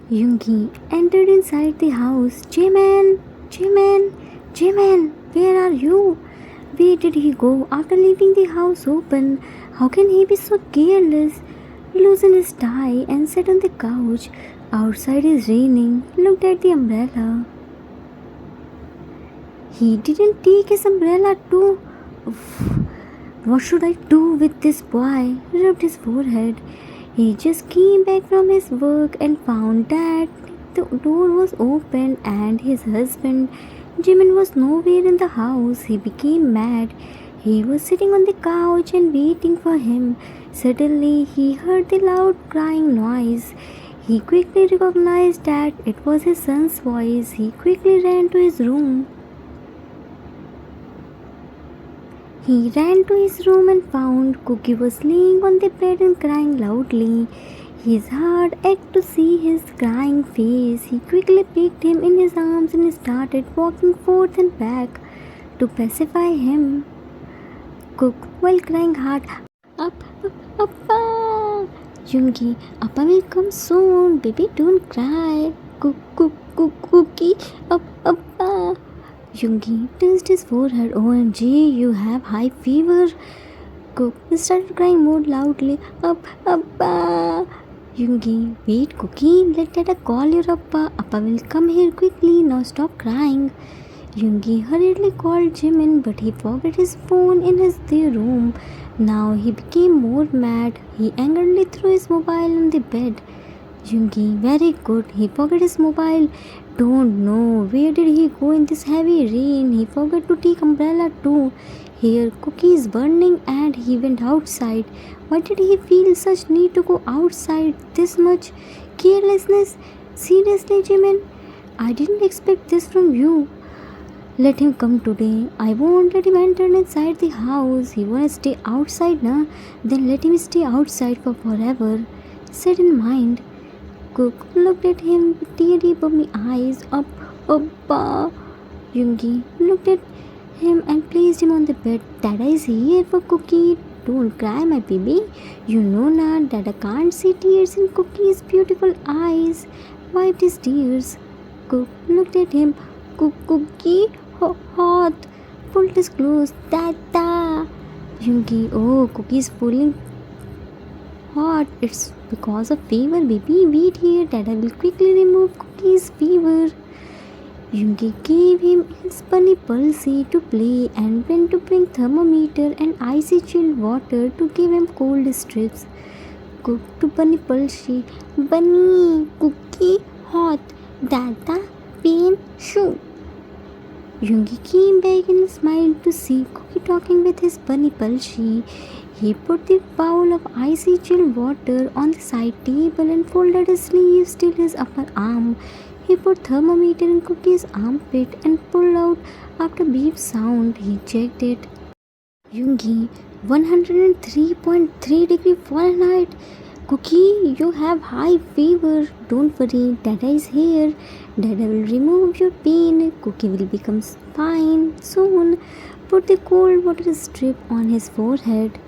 Yoongi entered inside the house. Jimin! Jimin! Jimin! Where are you? Where did he go after leaving the house open? How can he be so careless? He loosened his tie and sat on the couch. Outside is raining. Looked at the umbrella. He didn't take his umbrella too. What should I do with this boy? Rubbed his forehead. He just came back from his work and found that the door was open and his husband, Jimin, was nowhere in the house. He became mad. He was sitting on the couch and waiting for him. Suddenly, he heard the loud crying noise. He quickly recognized that it was his son's voice. He quickly ran to his room. He ran to his room and found Cookie was laying on the bed and crying loudly. His heart ached to see his crying face. He quickly picked him in his arms and started walking forth and back to pacify him. Cook, while crying hard, Up, Appa! Yoongi, Appa will come soon. Baby, don't cry. Cookie, Appa. Yoongi touched his forehead. OMG, you have high fever. Cook started crying more loudly. Appa. Yoongi, wait, Cookie, let Dada call your Appa. Appa will come here quickly. Now stop crying. Yoongi hurriedly called Jimin, but he forgot his phone in their room. Now he became more mad. He angrily threw his mobile on the bed. Yoongi, very good. He forgot his mobile. Don't know where did he go in this heavy rain. He forgot to take umbrella too. Here, Cookie is burning and he went outside. Why did he feel such need to go outside? This much carelessness? Seriously, Jimin? I didn't expect this from you. Let him come today. I won't let him enter inside the house. He wanna stay outside, na? Then let him stay outside for forever. Said in mind. Cook looked at him with teary bummy eyes. Appa. Yoongi looked at him and placed him on the bed. Dada is here for Cookie. Don't cry, my baby. You know na, Dada can't see tears in Cookie's beautiful eyes. Wiped his tears. Cook looked at him. Cookie, hot. Pulled his clothes. Dada. Yoongi, oh, Cookie's pulling hot. It's because of fever, baby. Wait here. Dada will quickly remove Cookie's fever. Yoongi gave him his bunny pulsey to play and went to bring thermometer and icy chilled water to give him cold strips. Cook to Bunny pulsey. Bunny, Cookie, hot. Dada, pain, shoe. Yoongi came back and smiled to see Cookie talking with his bunny pulsey. He put the bowl of icy chilled water on the side table and folded his sleeves till his upper arm. He put thermometer in Cookie's armpit and pulled out after beep sound. He checked it. Yoongi, 103.3 degree Fahrenheit. Cookie, you have high fever. Don't worry, Dada is here. Dada will remove your pain. Cookie will become fine soon. Put the cold water strip on his forehead.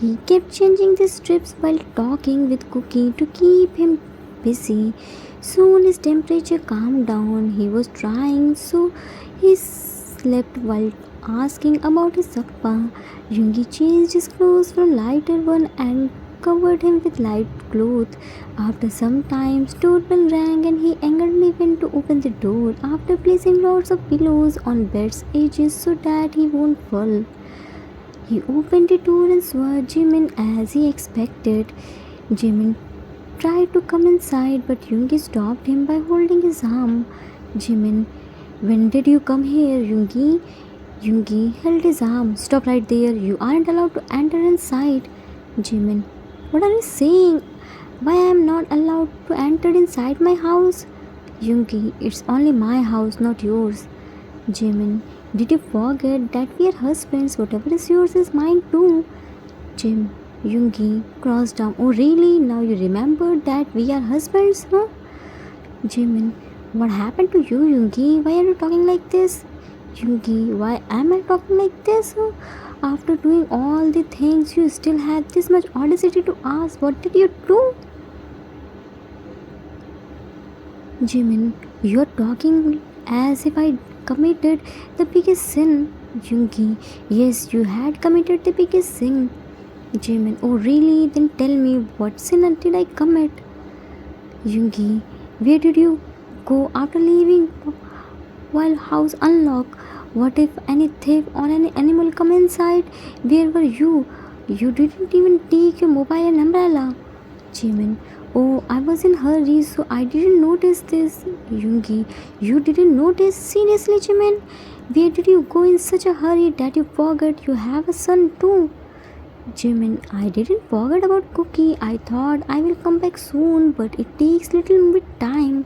He kept changing the strips while talking with Cookie to keep him busy. Soon his temperature calmed down. He was trying, so he slept while asking about his Appa. Yoongi changed his clothes from lighter one and covered him with light cloth. After some time, doorbell rang and he angrily went to open the door after placing lots of pillows on bed's edges so that he won't fall. He opened the door and saw Jimin as he expected. Jimin tried to come inside, but Yoongi stopped him by holding his arm. Jimin, when did you come here, Yoongi? Yoongi held his arm. Stop right there. You aren't allowed to enter inside. Jimin, what are you saying? Why I am not allowed to enter inside my house? Yoongi, it's only my house, not yours. Jimin, did you forget that we are husbands? Whatever is yours is mine too. Yoongi crossed arm. Oh really? Now you remember that we are husbands, no? Jimin, what happened to you, Yoongi? Why are you talking like this? Yoongi, why am I talking like this? After doing all the things, you still have this much audacity to ask, what did you do? Jimin, you're talking as if I committed the biggest sin. Yungi, yes, you had committed the biggest sin. Jimin, oh really? Then tell me, what sin did I commit? Yungi, where did you go after leaving while house unlocked? What if any thief or any animal come inside? Where were you? You didn't even take your mobile and umbrella. Jimin, oh, I was in hurry, so I didn't notice this. Yungi, you didn't notice? Seriously, Jimin? Where did you go in such a hurry that you forgot you have a son too? Jimin, I didn't forget about Cookie. I thought I will come back soon, but it takes little bit time.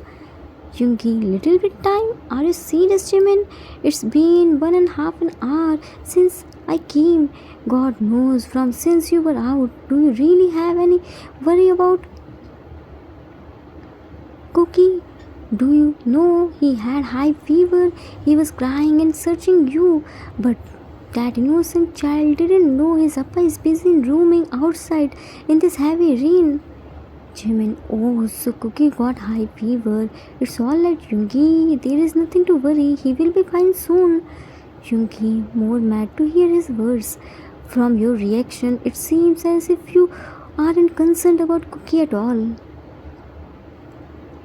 Yungi, little bit time? Are you serious, Jimin? It's been 1.5 hours since I came. God knows from since you were out. Do you really have any worry about Cookie? Do you know he had high fever? He was crying and searching you, but that innocent child didn't know his appa is busy roaming outside in this heavy rain. Jimin, oh, so Cookie got high fever. It's all right, Yungi. There is nothing to worry. He will be fine soon. Yungi, more mad to hear his words. From your reaction, it seems as if you aren't concerned about Cookie at all.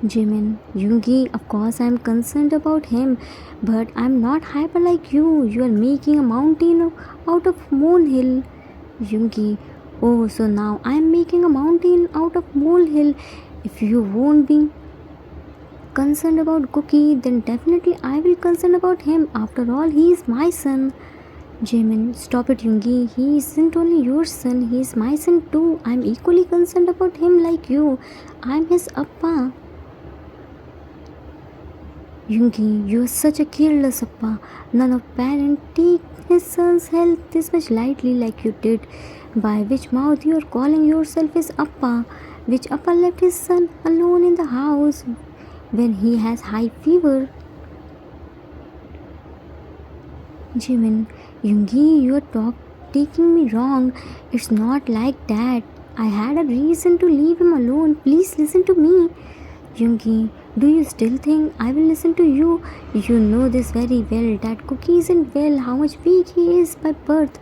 Jimin, Yungi, of course I'm concerned about him, but I'm not hyper like you. You are making a mountain out of molehill. Yungi, oh, so now I'm making a mountain out of molehill. If you won't be concerned about Cookie, then definitely I will concern about him. After all, he is my son. Jimin, stop it, Yungi. He isn't only your son, he is my son too. I'm equally concerned about him like you. I'm his appa. Yungi, you are such a careless appa. None of parents take his son's health this much lightly like you did. By which mouth you are calling yourself his appa? Which appa left his son alone in the house when he has high fever? Jimin, Yungi, you are taking me wrong. It's not like that. I had a reason to leave him alone. Please listen to me. Yungi, do you still think I will listen to you? You know this very well that Cookie isn't well, how much weak he is by birth.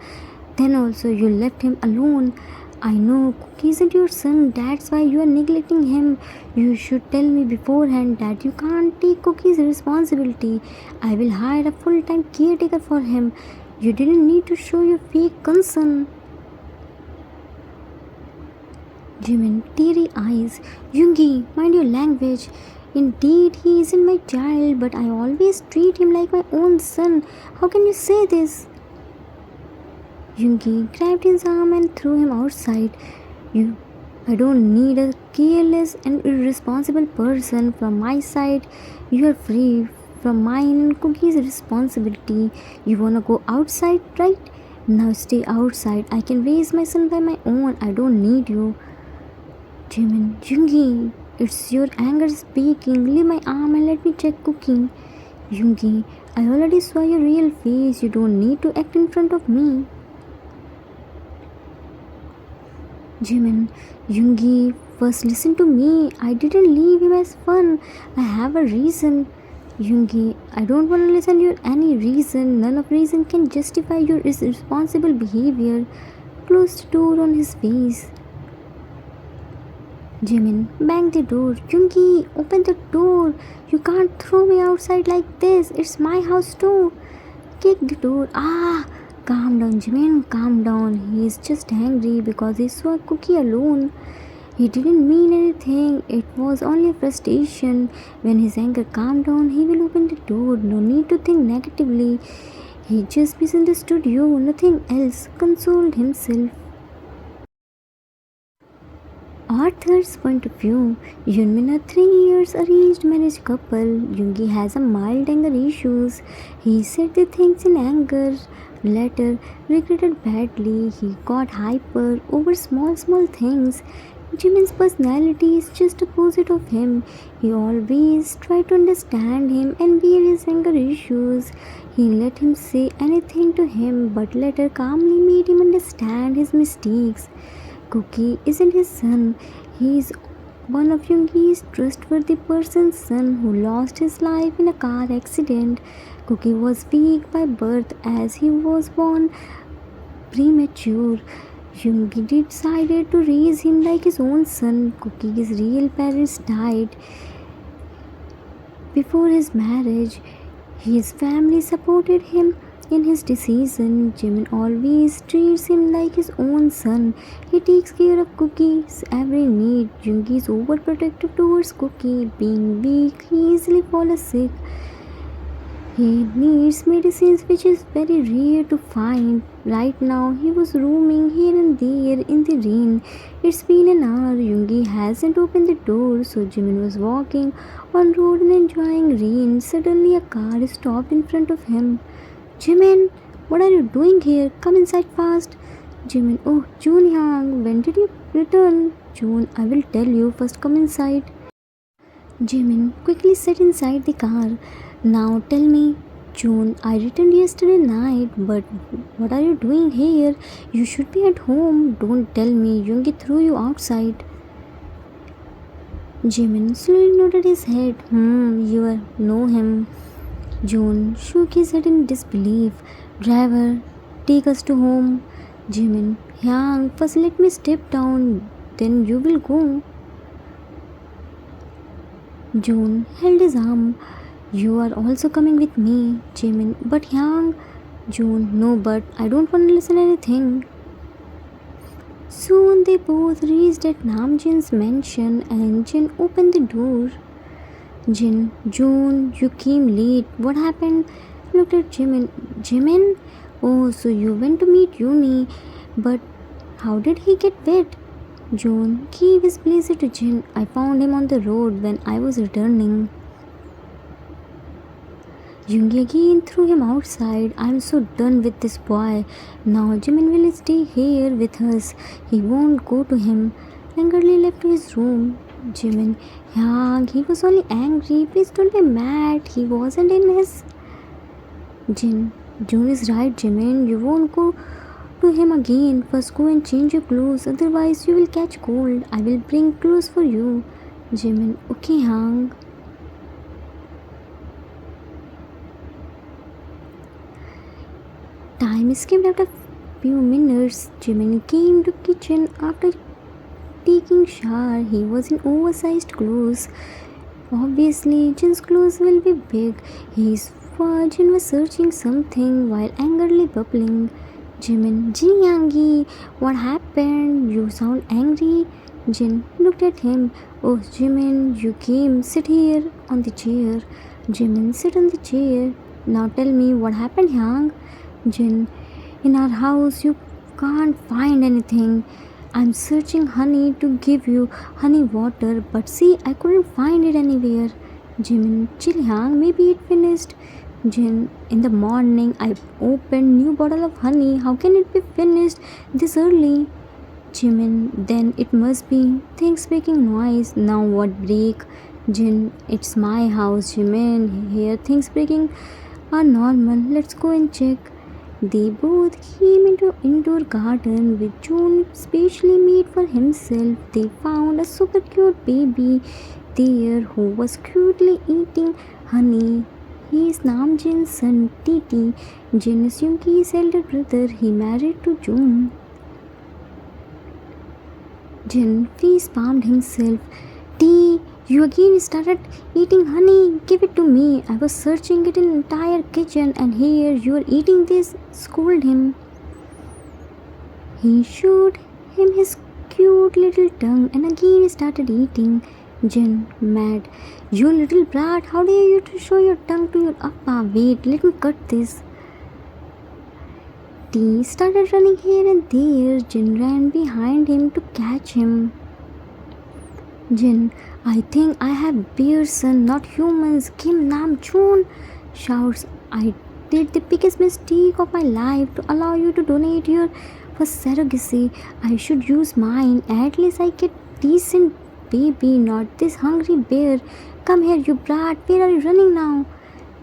Then also you left him alone. I know Cookie isn't your son, that's why you are neglecting him. You should tell me beforehand that you can't take Cookie's responsibility. I will hire a full-time caretaker for him. You didn't need to show your fake concern. Jimin, teary eyes. Yungi, mind your language. Indeed, he isn't my child, but I always treat him like my own son. How can you say this? Yungi grabbed his arm and threw him outside. I don't need a careless and irresponsible person from my side. You are free from mine and Cookie's responsibility. You wanna go outside, right? Now stay outside. I can raise my son by my own. I don't need you. Jimin, Yungi, it's your anger speaking. Leave my arm and let me check Cookie. Yungi, I already saw your real face. You don't need to act in front of me. Jimin, Yungi, first listen to me. I didn't leave him as fun. I have a reason. Yungi, I don't want to listen to your any reason. None of reason can justify your irresponsible behavior. Close the door on his face. Jimin, bang the door. Yungi, open the door. You can't throw me outside like this. It's my house too. Kick the door. Ah! Calm down, Jimin. Calm down. He is just angry because he saw Cookie alone. He didn't mean anything. It was only frustration. When his anger calmed down, he will open the door. No need to think negatively. He just misunderstood you. Nothing else. Consoled himself. Arthur's point of view, Yunmin are 3 years arranged marriage couple. Yungi has a mild anger issues. He said the things in anger. Later, regretted badly. He got hyper over small things. Jimin's personality is just opposite of him. He always tried to understand him and bear his anger issues. He let him say anything to him, but later calmly made him understand his mistakes. Cookie isn't his son. He's one of Yoongi's trustworthy person's son who lost his life in a car accident. Cookie was weak by birth as he was born premature. Yoongi decided to raise him like his own son. Cookie's real parents died before his marriage. His family supported him in his decision. Jimin always treats him like his own son. He takes care of Cookie's every need. Yoongi is overprotective towards Cookie. Being weak, he easily falls sick. He needs medicines which is very rare to find. Right now he was roaming here and there in the rain. It's been an hour. Yoongi hasn't opened the door, so Jimin was walking on road and enjoying rain. Suddenly a car stopped in front of him. Jimin, what are you doing here? Come inside fast. Jimin, oh Jun Hyang, when did you return? June, I will tell you. First come inside. Jimin quickly sat inside the car. Now tell me, June, I returned yesterday night, but what are you doing here? You should be at home. Don't tell me Yoongi threw you outside. Jimin slowly nodded his head. You know him. June shook his head in disbelief. Driver, take us to home. Jimin, Hyang, first let me step down, then you will go. June held his arm. You are also coming with me, Jimin. But Hyang, June, no, but I don't want to listen anything. Soon they both reached at Namjin's mansion and Jin opened the door. Jin, June, you came late. What happened? Looked at Jimin. Jimin? Oh, so you went to meet Yuni. But how did he get wet? June gave his blazer to Jin. I found him on the road when I was returning. Yoongi again threw him outside. I'm so done with this boy. Now Jimin will stay here with us. He won't go to him. Angrily left to his room. Jimin, Hyang, he was only angry. Please don't be mad. He wasn't in his. Jin, June is right, Jimin. You won't go to him again. First go and change your clothes. Otherwise you will catch cold. I will bring clothes for you. Jimin, okay, Hyang. Time skipped after few minutes. Jimin came to kitchen after taking shower. He was in oversized clothes. Obviously, Jin's clothes will be big. Jin was searching something while angrily bubbling. Jimin, Jiyangi, what happened? You sound angry. Jin looked at him. Oh, Jimin, you came. Sit here on the chair. Jimin, sit on the chair. Now tell me what happened, Hyang. Jin, in our house you can't find anything. I'm searching honey to give you honey water, but see, I couldn't find it anywhere. Jimin, chill Hyang, maybe it finished. Jin, in the morning I opened new bottle of honey. How can it be finished this early? Jimin, then it must be things making noise. Now what break? Jin, it's my house, Jimin. Here things breaking are normal. Let's go and check. They both came into indoor garden with June specially made for himself. They found a super cute baby there who was cutely eating honey. He is Namjin's son, Titi. Jin is Yoongi's elder brother. He married to June. Jin face palmed himself. T, you again started eating honey. Give it to me. I was searching it in the entire kitchen and here you are eating this. Scold him. He showed him his cute little tongue and again started eating. Jin, mad. You little brat, how dare you to show your tongue to your appa? Wait, let me cut this. T started running here and there. Jin ran behind him to catch him. Jin, I think I have bears, son, not humans. Kim Nam Chun shouts, I did the biggest mistake of my life to allow you to donate your for surrogacy. I should use mine. At least I get decent baby, not this hungry bear. Come here, you brat. Where are you running now?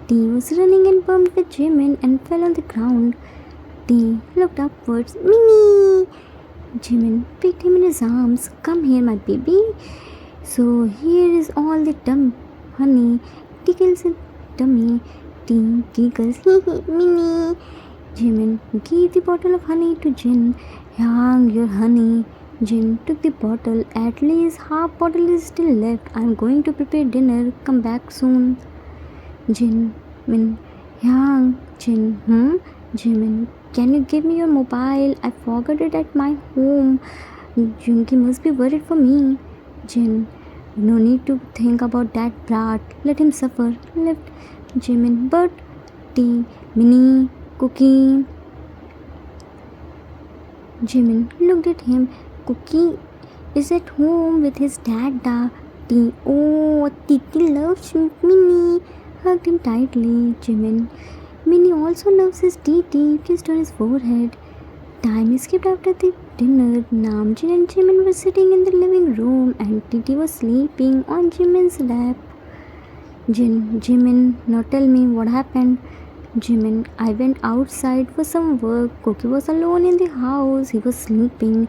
T was running and bumped with Jimin and fell on the ground. T looked upwards. Mimi! Jimin picked him in his arms. Come here, my baby. So here is all the honey tickles in tummy. Tea giggles, hee hee, Minnie. Jimin gave the bottle of honey to Jin. Yang, your honey. Jin took the bottle. At least half bottle is still left. I'm going to prepare dinner. Come back soon. Jin, Min, Yang, Jin, Jimin, can you give me your mobile? I forgot it at my home. Junki must be worried for me. Jin, no need to think about that brat. Let him suffer. Left Jimin, but tea, Minnie, Cookie. Jimin looked at him. Cookie is at home with his dad. Tea, oh, Titi loves Minnie. Hugged him tightly. Minnie also loves his Titi. Kissed on his forehead. Time skipped after the dinner. Namjin and Jimin were sitting in the living room and Titi was sleeping on Jimin's lap. Jimin, now tell me what happened. Jimin, I went outside for some work. Cookie was alone in the house. He was sleeping.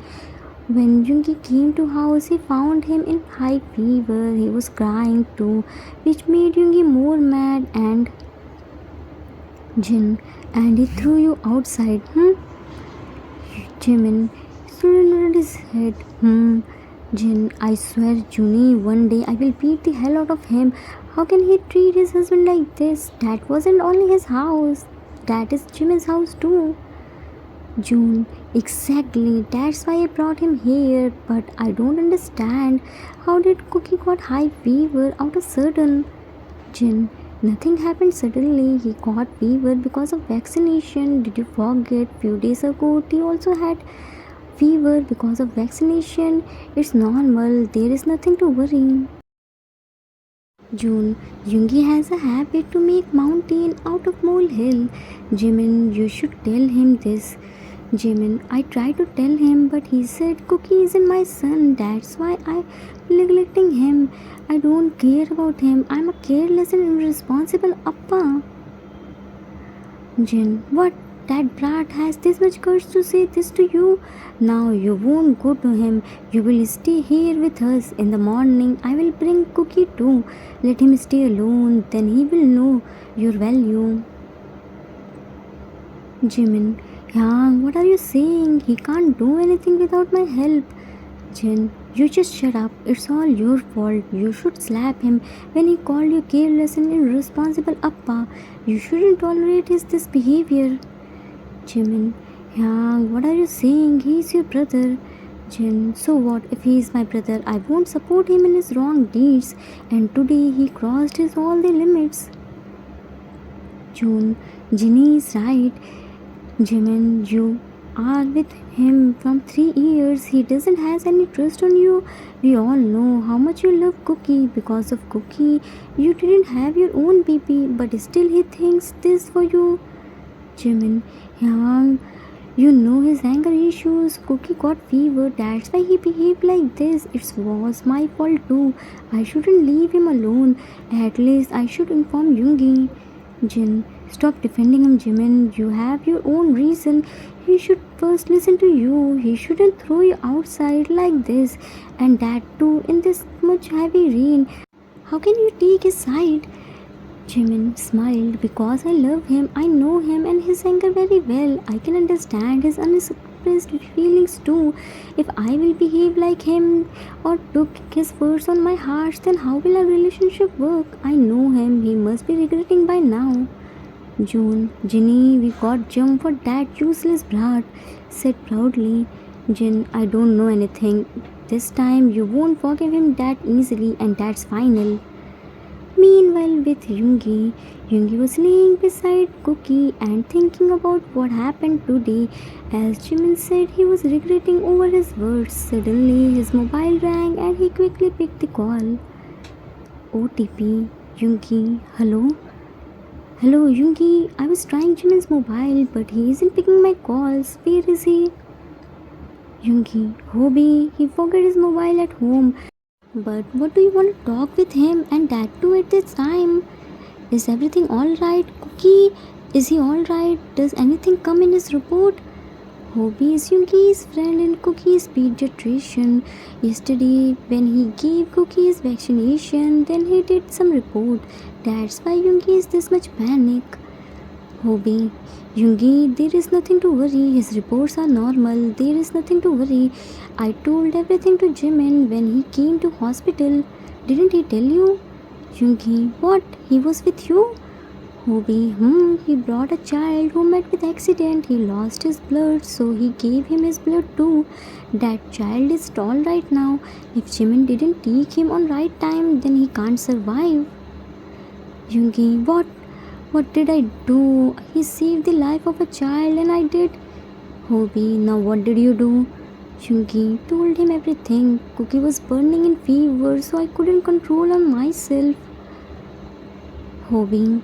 When Jungi came to house, he found him in high fever. He was crying too, which made Jungi more mad and Jin, and he threw you outside, Jimin nodded his head, Jin, I swear, Juni, one day I will beat the hell out of him. How can he treat his husband like this? That wasn't only his house. That is Jimin's house too. June, exactly. That's why I brought him here. But I don't understand. How did Cookie got high fever out of sudden? Jin, nothing happened suddenly. He got fever because of vaccination. Did you forget? Few days ago, he also had fever because of vaccination. It's normal. There is nothing to worry. June, Jungi has a habit to make mountain out of molehill. Jimin, you should tell him this. Jimin, I tried to tell him, but he said Cookie isn't my son. That's why I'm neglecting him. I don't care about him. I'm a careless and irresponsible appa. Jin, what? That brat has this much courage to say this to you? Now you won't go to him. You will stay here with us. In the morning, I will bring Cookie too. Let him stay alone. Then he will know your value. Jimin, Yang, what are you saying? He can't do anything without my help. Jin, you just shut up. It's all your fault. You should slap him when he called you careless and irresponsible appa. You shouldn't tolerate this behavior. Jimin, Yang, what are you saying? He is your brother. Jin, so what if he is my brother? I won't support him in his wrong deeds. And today he crossed all the limits. June, Jinny is right. Jimin, you are with him from 3 years. He doesn't has any trust on you. We all know how much you love Cookie. Because of Cookie, you didn't have your own baby, but still he thinks this for you. Jimin, Yang, you know his anger issues. Cookie got fever. That's why he behaved like this. It was my fault too. I shouldn't leave him alone. At least I should inform Jungi. Jin, stop defending him, Jimin. You have your own reason. He should first listen to you. He shouldn't throw you outside like this. And that too in this much heavy rain. How can you take his side? Jimin smiled. Because I love him. I know him and his anger very well. I can understand his unexpressed feelings too. If I will behave like him or took his words on my heart, then how will our relationship work? I know him. He must be regretting by now. June, Jinny, we got jumped for that useless brat, said proudly. Jin, I don't know anything. This time you won't forgive him that easily, and that's final. Meanwhile, with Jungi was laying beside Cookie and thinking about what happened today. As Jimin said, he was regretting over his words. Suddenly, his mobile rang and he quickly picked the call. OTP, Jungi, hello? Hello, Jungi. I was trying Jimin's mobile, but he isn't picking my calls. Where is he? Jungi, Hobie, he forgot his mobile at home. But what do you want to talk with him, and that too at this time? Is everything alright? Cookie, is he alright? Does anything come in his report? Hobie is Yoongi's friend and Cookie's pediatrician. Yesterday, when he gave Cookie his vaccination, then he did some report. That's why Yoongi is this much panic. Hobie, Yoongi, there is nothing to worry. His reports are normal. There is nothing to worry. I told everything to Jimin when he came to hospital. Didn't he tell you? Yoongi, what? He was with you? Hobie, he brought a child who met with accident. He lost his blood, so he gave him his blood too. That child is tall right now. If Jimin didn't take him on right time, then he can't survive. Yoongi, what? What did I do? He saved the life of a child and I did. Hobie, now what did you do? Yoongi told him everything. Cookie was burning in fever, so I couldn't control on myself. Hobie,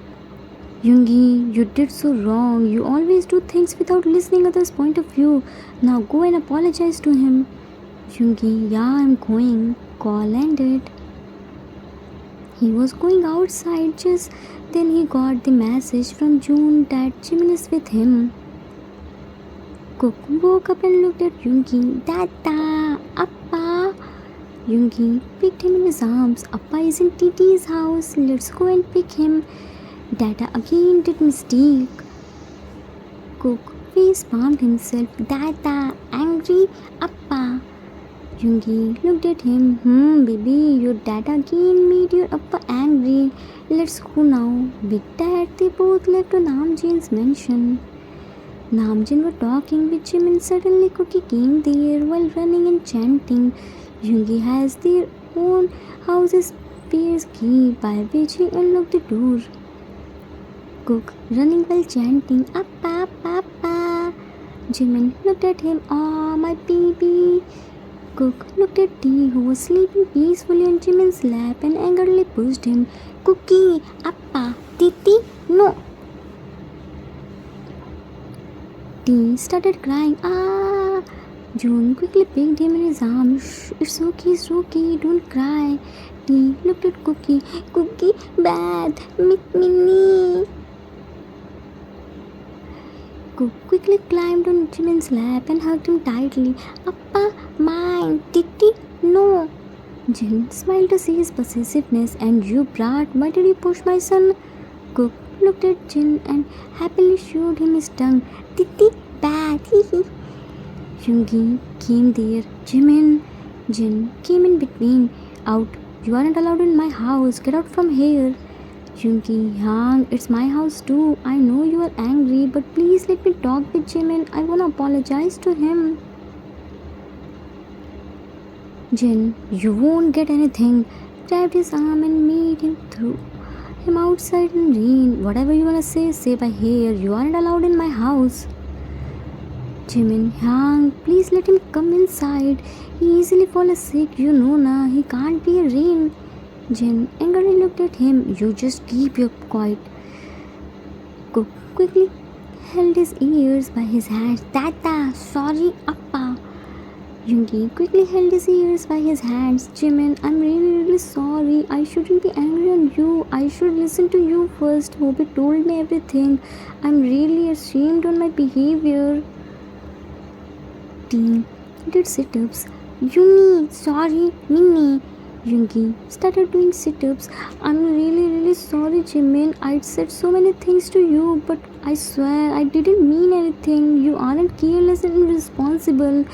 Yoongi, you did so wrong. You always do things without listening others' point of view. Now go and apologize to him. Yoongi, yeah, I'm going. Call ended. He was going outside just then he got the message from June that Jimin is with him. Cook woke up and looked at Yoongi. Dada, Appa. Yoongi picked him in his arms. Appa is in Titi's house. Let's go and pick him. Dada again did mistake. Cook face palmed himself. Dada, angry, Appa. Yoongi looked at him. Baby, your dad again made your Appa angry. Let's go now. With that, they both left to Namjoon's mansion. Namjoon were talking with Jim and suddenly Cookie came there while running and chanting. Yoongi has their own house's spares key by which he unlocked the door. Cook running while chanting Appa, Appa. Jimin looked at him. Oh, my baby. Cook looked at T, who was sleeping peacefully on Jimin's lap and angrily pushed him. Cookie, Appa, Titi, no. T started crying. Ah! June quickly picked him in his arms. It's okay, don't cry. T looked at Cookie. Cookie, bad, Minnie. Cook quickly climbed on Jimin's lap and hugged him tightly. Appa, mine, Titi, no. Jin smiled to see his possessiveness. And you brat, why did you push my son? Cook looked at Jin and happily showed him his tongue. Titi, bad, Yoongi came there. Jin came in between. Out, you aren't allowed in my house. Get out from here. Yoongi, Yang, it's my house too. I know you are angry, but please let me talk with Jimin. I wanna apologize to him. Jin, you won't get anything. Grabbed his arm and made him throw him outside in rain. Whatever you wanna say by here. You aren't allowed in my house. Jimin, Yang, please let him come inside. He easily falls sick, you know na. He can't be in rain. Jin angrily looked at him. You just keep your quiet. Cook quickly held his ears by his hands. Tata, sorry, Appa. Yoongi quickly held his ears by his hands. Jimin, I'm really sorry. I shouldn't be angry on you. I should listen to you first. Hobie told me everything. I'm really ashamed on my behavior. T did sit-ups. Yoongi, sorry, Minnie. Yoongi started doing sit-ups. I'm really sorry, Jimin. I said so many things to you, but I swear I didn't mean anything. You aren't careless and irresponsible.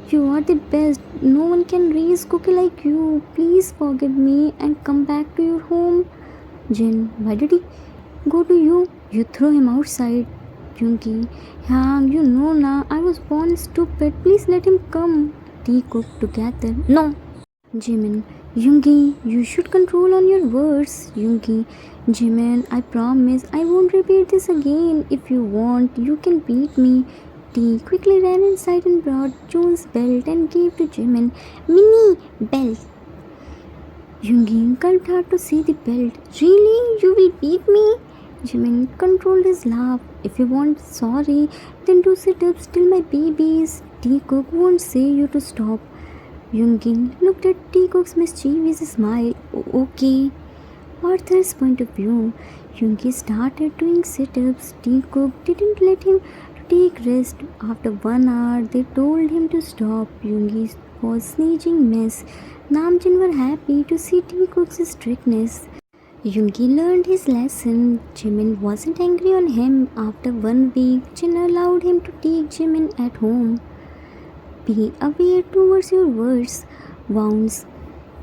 You are the best. No one can raise Cookie like you. Please forgive me and come back to your home. Jin, why did he go to you? You threw him outside. Yoongi, Yang, you know na, I was born stupid. Please let him come. Tea cooked together. No. Jimin, Yoongi, you should control on your words. Yoongi, Jimin, I promise I won't repeat this again. If you want, you can beat me. T quickly ran inside and brought June's belt and gave to Jimin. Mini belt. Yoongi gulped hard to see the belt. Really? You will beat me? Jimin controlled his laugh. If you want sorry, then do sit-ups till my babies. T-Cook won't say you to stop. Yoongi looked at T-Cook's mischievous smile. Okay. Arthur's point of view. Yoongi started doing sit-ups. T-Cook didn't let him take rest. After 1 hour, they told him to stop. Yoongi was sneezing mess. Namjoon were happy to see Tim Cook's strictness. Yoongi learned his lesson. Jimin wasn't angry on him. After 1 week, Jin allowed him to take Jimin at home. Be aware towards your words. Wounds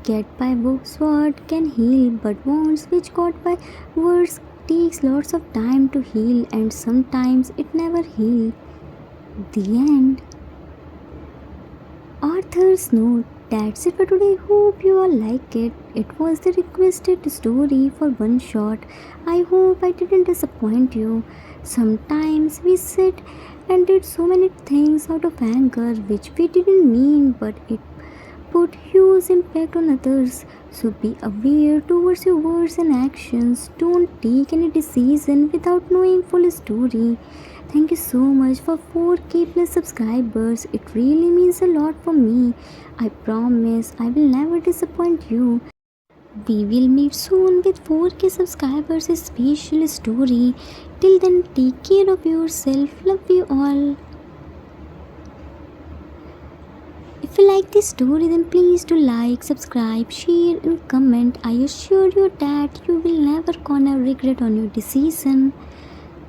get by sword can heal, but wounds which got by words takes lots of time to heal, and sometimes it never heals. The end. Author's note. That's it for today. Hope you all like it. It was the requested story for one shot. I hope I didn't disappoint you. Sometimes we sit and did so many things out of anger which we didn't mean, but it put huge impact on others. So be aware towards your words and actions. Don't take any decision without knowing full story. Thank you so much for 4K plus subscribers. It really means a lot for me. I promise I will never disappoint you. We will meet soon with 4K subscribers, a special story. Till then, take care of yourself. Love you all. If you like this story, then please do like, subscribe, share and comment. I assure you that you will never gonna regret on your decision.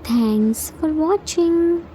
Thanks for watching.